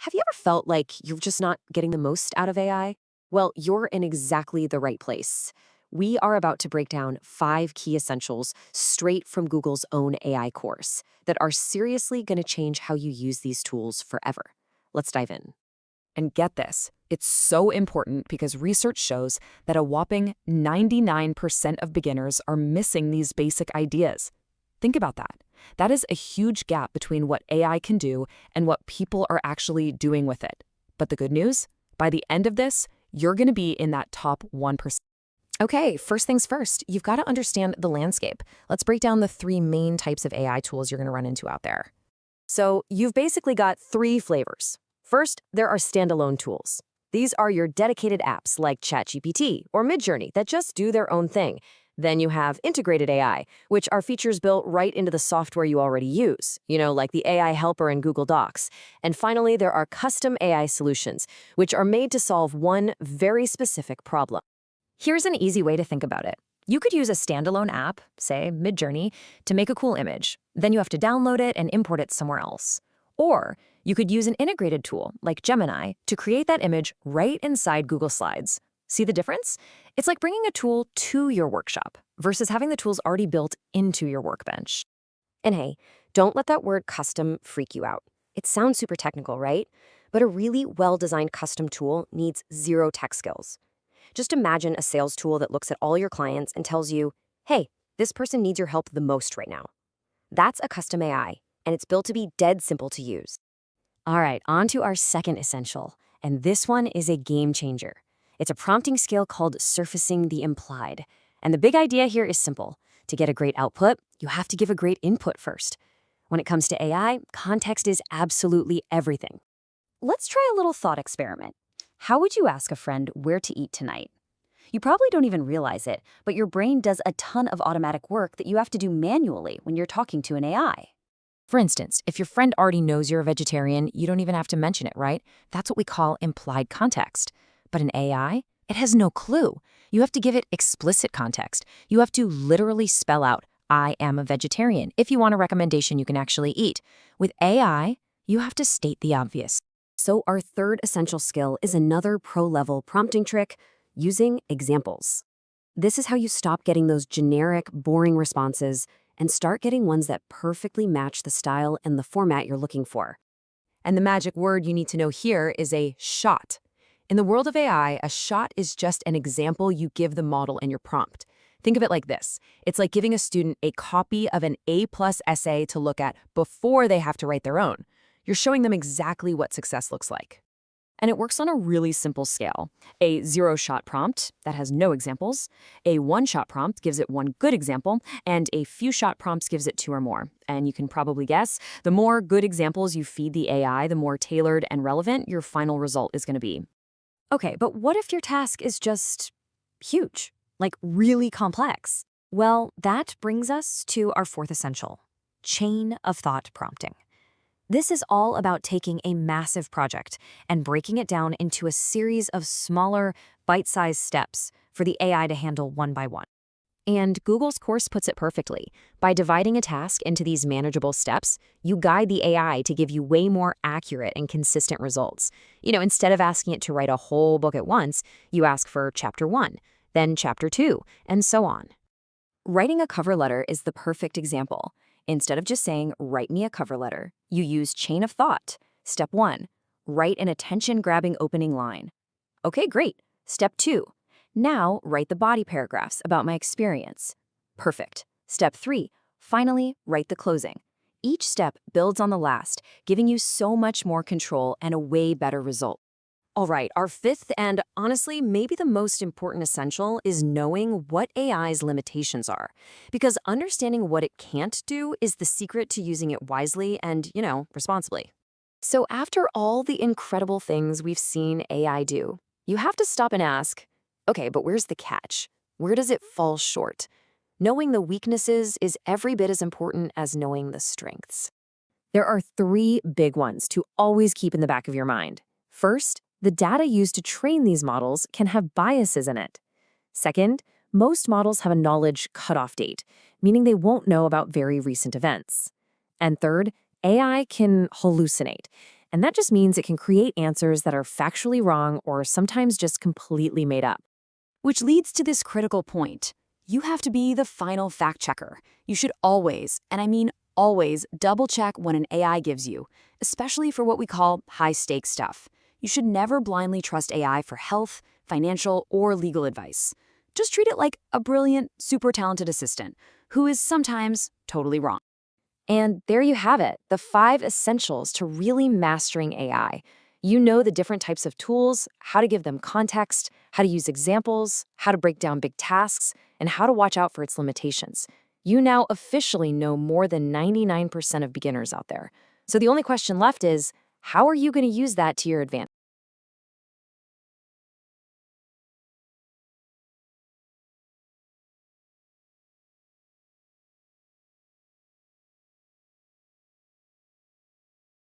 Have you ever felt like you're just not getting the most out of AI? Well, you're in exactly the right place. We are about to break down 5 key essentials straight from Google's own AI course that are seriously going to change how you use these tools forever. Let's dive in. And get this, it's so important because research shows that a whopping 99% of beginners are missing these basic ideas. Think about that. That is a huge gap between what AI can do and what people are actually doing with it. But the good news? By the end of this, you're going to be in that top 1%. Okay, first things first, you've got to understand the landscape. Let's break down the 3 main types of AI tools you're going to run into out there. So, you've basically got 3 flavors. First, there are standalone tools. These are your dedicated apps like ChatGPT or Midjourney that just do their own thing. Then you have integrated AI, which are features built right into the software you already use, like the AI helper in Google Docs. And finally, there are custom AI solutions, which are made to solve one very specific problem. Here's an easy way to think about it. You could use a standalone app, say Midjourney, to make a cool image. Then you have to download it and import it somewhere else. Or you could use an integrated tool like Gemini to create that image right inside Google Slides. See the difference? It's like bringing a tool to your workshop versus having the tools already built into your workbench. And hey, don't let that word custom freak you out. It sounds super technical, right? But a really well-designed custom tool needs zero tech skills. Just imagine a sales tool that looks at all your clients and tells you, hey, this person needs your help the most right now. That's a custom AI, and it's built to be dead simple to use. All right, on to our second essential, and this one is a game changer. It's a prompting skill called surfacing the implied. And the big idea here is simple. To get a great output, you have to give a great input first. When it comes to AI, context is absolutely everything. Let's try a little thought experiment. How would you ask a friend where to eat tonight? You probably don't even realize it, but your brain does a ton of automatic work that you have to do manually when you're talking to an AI. For instance, if your friend already knows you're a vegetarian, you don't even have to mention it, right? That's what we call implied context. But in AI, it has no clue. You have to give it explicit context. You have to literally spell out, I am a vegetarian, if you want a recommendation you can actually eat. With AI, you have to state the obvious. So our third essential skill is another pro-level prompting trick, using examples. This is how you stop getting those generic, boring responses and start getting ones that perfectly match the style and the format you're looking for. And the magic word you need to know here is a shot. In the world of AI, a shot is just an example you give the model in your prompt. Think of it like this. It's like giving a student a copy of an A+ essay to look at before they have to write their own. You're showing them exactly what success looks like. And it works on a really simple scale. A 0-shot prompt that has no examples, a 1-shot prompt gives it 1 good example, and a few-shot prompts gives it 2 or more. And you can probably guess, the more good examples you feed the AI, the more tailored and relevant your final result is going to be. Okay, but what if your task is just huge, like really complex? Well, that brings us to our fourth essential, chain of thought prompting. This is all about taking a massive project and breaking it down into a series of smaller, bite-sized steps for the AI to handle one by one. And Google's course puts it perfectly. By dividing a task into these manageable steps, you guide the AI to give you way more accurate and consistent results. Instead of asking it to write a whole book at once, you ask for chapter 1, then chapter 2, and so on. Writing a cover letter is the perfect example. Instead of just saying, write me a cover letter, you use chain of thought. Step 1, write an attention-grabbing opening line. Okay, great. Step 2, now write the body paragraphs about my experience. Perfect. Step 3, finally, write the closing. Each step builds on the last, giving you so much more control and a way better result. All right, our fifth and honestly maybe the most important essential is knowing what AI's limitations are. Because understanding what it can't do is the secret to using it wisely and, responsibly. So after all the incredible things we've seen AI do, you have to stop and ask, okay, but where's the catch? Where does it fall short? Knowing the weaknesses is every bit as important as knowing the strengths. There are 3 big ones to always keep in the back of your mind. First, the data used to train these models can have biases in it. Second, most models have a knowledge cutoff date, meaning they won't know about very recent events. And third, AI can hallucinate. And that just means it can create answers that are factually wrong or sometimes just completely made up. Which leads to this critical point. You have to be the final fact checker. You should always, and I mean always, double check what an AI gives you, especially for what we call high stakes stuff. You should never blindly trust AI for health, financial, or legal advice. Just treat it like a brilliant, super talented assistant who is sometimes totally wrong. And there you have it, the 5 essentials to really mastering AI. You know the different types of tools, how to give them context, how to use examples, how to break down big tasks, and how to watch out for its limitations. You now officially know more than 99% of beginners out there. So the only question left is, how are you going to use that to your advantage?